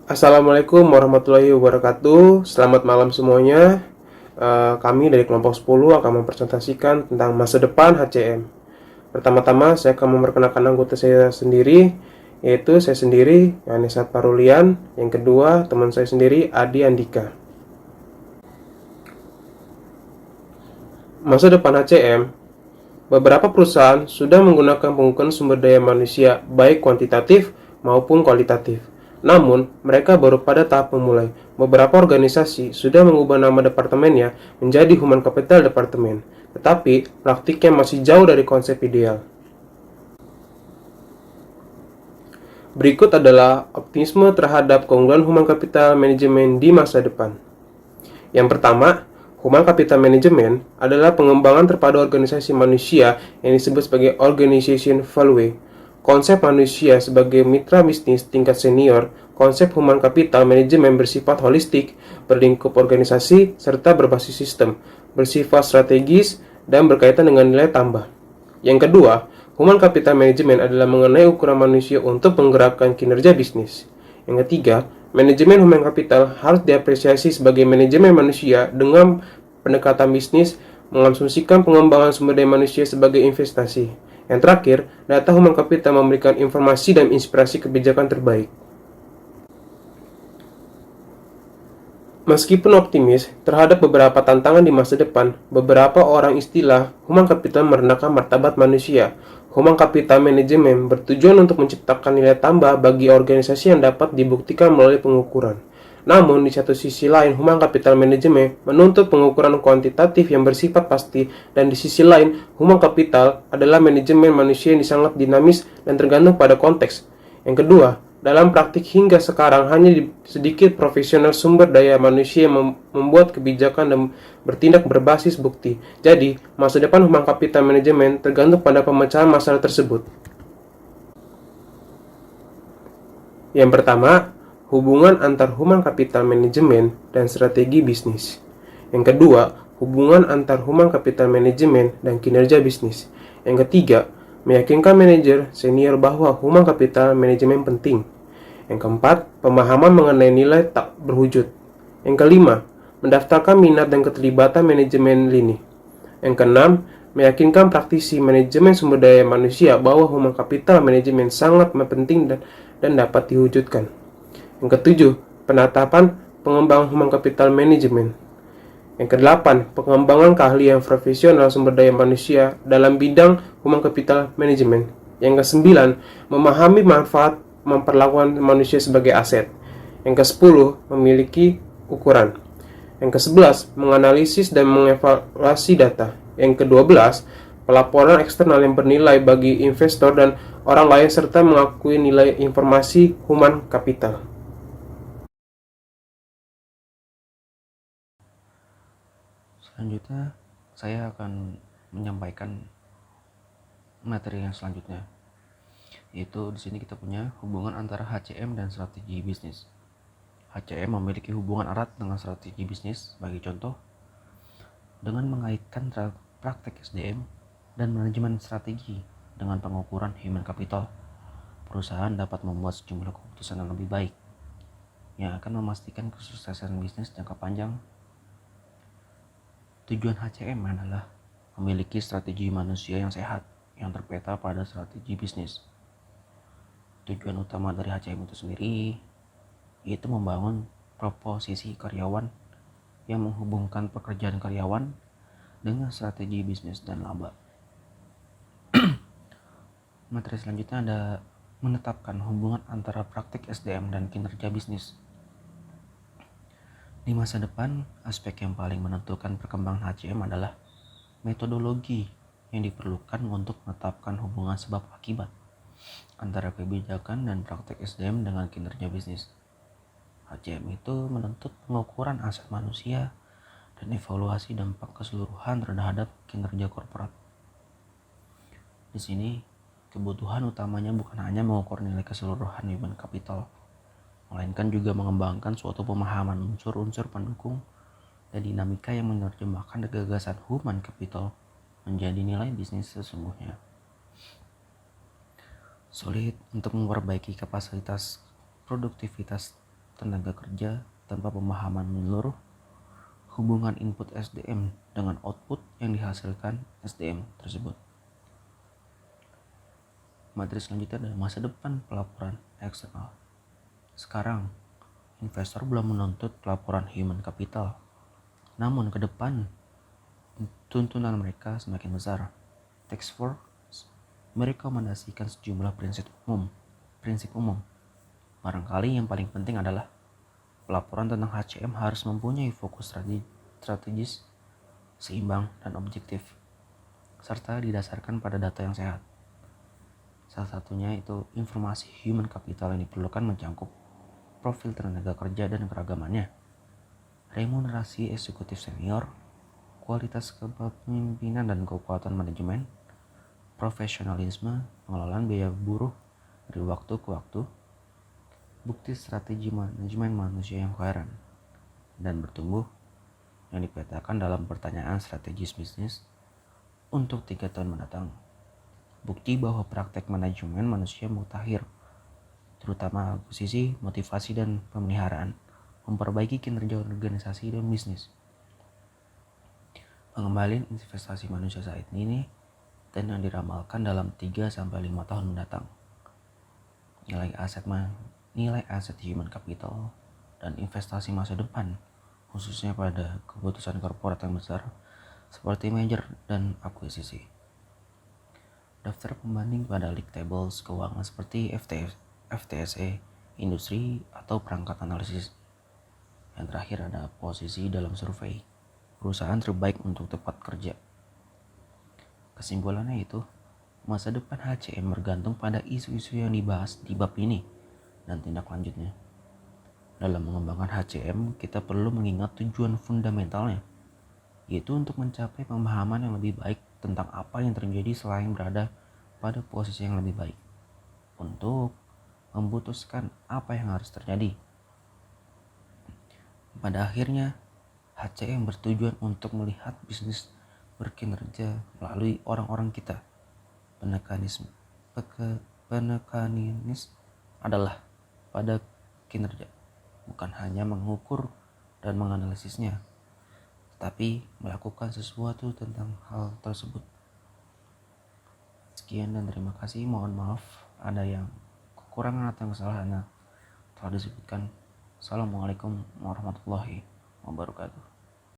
Assalamualaikum warahmatullahi wabarakatuh. Selamat malam semuanya. Kami dari kelompok 10 akan mempresentasikan tentang masa depan HCM. Pertama-tama saya akan memperkenalkan anggota saya sendiri, yaitu saya sendiri, Yanesat Parulian. Yang kedua, teman saya sendiri, Adi Andika. Masa depan HCM, beberapa perusahaan sudah menggunakan pengukuran sumber daya manusia baik kuantitatif maupun kualitatif. Namun, mereka baru pada tahap memulai. Beberapa organisasi sudah mengubah nama departemennya menjadi Human Capital Department, tetapi praktiknya masih jauh dari konsep ideal. Berikut adalah optimisme terhadap keunggulan Human Capital Management di masa depan. Yang pertama, Human Capital Management adalah pengembangan terpadu organisasi manusia yang disebut sebagai Organization Value. Konsep manusia sebagai mitra bisnis tingkat senior, konsep Human Capital Management bersifat holistik, berlingkup organisasi, serta berbasis sistem, bersifat strategis, dan berkaitan dengan nilai tambah. Yang kedua, Human Capital Management adalah mengenai ukuran manusia untuk menggerakkan kinerja bisnis. Yang ketiga, manajemen human capital harus diapresiasi sebagai manajemen manusia dengan pendekatan bisnis, mengasumsikan pengembangan sumber daya manusia sebagai investasi. Yang terakhir, data human capital memberikan informasi dan inspirasi kebijakan terbaik. Meskipun optimis terhadap beberapa tantangan di masa depan, beberapa orang istilah human capital merendahkan martabat manusia. Human capital management bertujuan untuk menciptakan nilai tambah bagi organisasi yang dapat dibuktikan melalui pengukuran. Namun, di satu sisi lain, human capital management menuntut pengukuran kuantitatif yang bersifat pasti, dan di sisi lain, human capital adalah manajemen manusia yang sangat dinamis dan tergantung pada konteks. Yang kedua, dalam praktik hingga sekarang hanya sedikit profesional sumber daya manusia yang membuat kebijakan dan bertindak berbasis bukti. Jadi, masa depan human capital management tergantung pada pemecahan masalah tersebut. Yang pertama, hubungan antar human capital management dan strategi bisnis. Yang kedua, hubungan antar human capital management dan kinerja bisnis. Yang ketiga, meyakinkan manajer senior bahwa human capital management penting. Yang keempat, pemahaman mengenai nilai tak berwujud. Yang kelima, mendaftarkan minat dan keterlibatan manajemen lini. Yang keenam, meyakinkan praktisi manajemen sumber daya manusia bahwa human capital management sangat penting dan dapat diwujudkan. Yang ketujuh, penetapan pengembangan human capital management. Yang kedelapan, pengembangan keahlian profesional sumber daya manusia dalam bidang human capital management. Yang kesembilan, memahami manfaat memperlakukan manusia sebagai aset. Yang ke-10, memiliki ukuran. Yang ke-11, menganalisis dan mengevaluasi data. Yang ke-12, pelaporan eksternal yang bernilai bagi investor dan orang lain serta mengakui nilai informasi human capital. Selanjutnya, saya akan menyampaikan materi yang selanjutnya, yaitu di sini kita punya hubungan antara HCM dan strategi bisnis. HCM memiliki hubungan erat dengan strategi bisnis. Bagi contoh, dengan mengaitkan praktek SDM dan manajemen strategi dengan pengukuran human capital, perusahaan dapat membuat sejumlah keputusan yang lebih baik yang akan memastikan kesuksesan bisnis jangka panjang. Tujuan HCM adalah memiliki strategi manusia yang sehat yang terpeta pada strategi bisnis. Tujuan utama dari HCM itu sendiri yaitu membangun proposisi karyawan yang menghubungkan pekerjaan karyawan dengan strategi bisnis dan laba. Materi selanjutnya ada menetapkan hubungan antara praktik SDM dan kinerja bisnis. Di masa depan, aspek yang paling menentukan perkembangan HCM adalah metodologi yang diperlukan untuk menetapkan hubungan sebab akibat antara kebijakan dan praktik SDM dengan kinerja bisnis. HCM itu menuntut pengukuran aset manusia dan evaluasi dampak keseluruhan terhadap kinerja korporat. Di sini, kebutuhan utamanya bukan hanya mengukur nilai keseluruhan human capital, melainkan juga mengembangkan suatu pemahaman unsur-unsur pendukung dan dinamika yang menerjemahkan gagasan human capital menjadi nilai bisnis sesungguhnya. Sulit untuk memperbaiki kapasitas produktivitas tenaga kerja tanpa pemahaman menyeluruh hubungan input SDM dengan output yang dihasilkan SDM tersebut. Materi selanjutnya adalah masa depan pelaporan eksternal. Sekarang, investor belum menuntut pelaporan human capital, namun ke depan tuntunan mereka semakin besar. Task Force merekomendasikan sejumlah prinsip umum. Barangkali yang paling penting adalah pelaporan tentang HCM harus mempunyai fokus strategis, seimbang, dan objektif, serta didasarkan pada data yang sehat. Salah satunya itu informasi human capital yang diperlukan mencakup profil tenaga kerja dan keragamannya, remunerasi eksekutif senior, kualitas kepemimpinan dan kekuatan manajemen, profesionalisme, pengelolaan biaya buruh dari waktu ke waktu, bukti strategi manajemen manusia yang koheren dan bertumbuh yang dipetakan dalam pertanyaan strategis bisnis untuk 3 tahun mendatang. Bukti bahwa praktek manajemen manusia mutakhir, terutama akuisisi, motivasi, dan pemeliharaan, memperbaiki kinerja organisasi dan bisnis. Pengembalian investasi manusia saat ini dan yang diramalkan dalam 3-5 tahun mendatang. Nilai aset human capital dan investasi masa depan, khususnya pada keputusan korporat yang besar seperti merger dan akuisisi. Daftar pembanding pada league tables keuangan seperti FTSE, industri, atau perangkat analisis. Yang terakhir ada posisi dalam survei perusahaan terbaik untuk tempat kerja. Kesimpulannya itu, masa depan HCM bergantung pada isu-isu yang dibahas di bab ini dan tindak lanjutnya. Dalam mengembangkan HCM, kita perlu mengingat tujuan fundamentalnya, yaitu untuk mencapai pemahaman yang lebih baik tentang apa yang terjadi selain berada pada posisi yang lebih baik, untuk memutuskan apa yang harus terjadi. Pada akhirnya, HCM bertujuan untuk melihat bisnis berkinerja melalui orang-orang kita. Penekanis adalah pada kinerja, bukan hanya mengukur dan menganalisisnya, tetapi melakukan sesuatu tentang hal tersebut. Sekian dan terima kasih. Mohon maaf ada yang kekurangan atau kesalahan telah disebutkan. Assalamualaikum warahmatullahi wabarakatuh.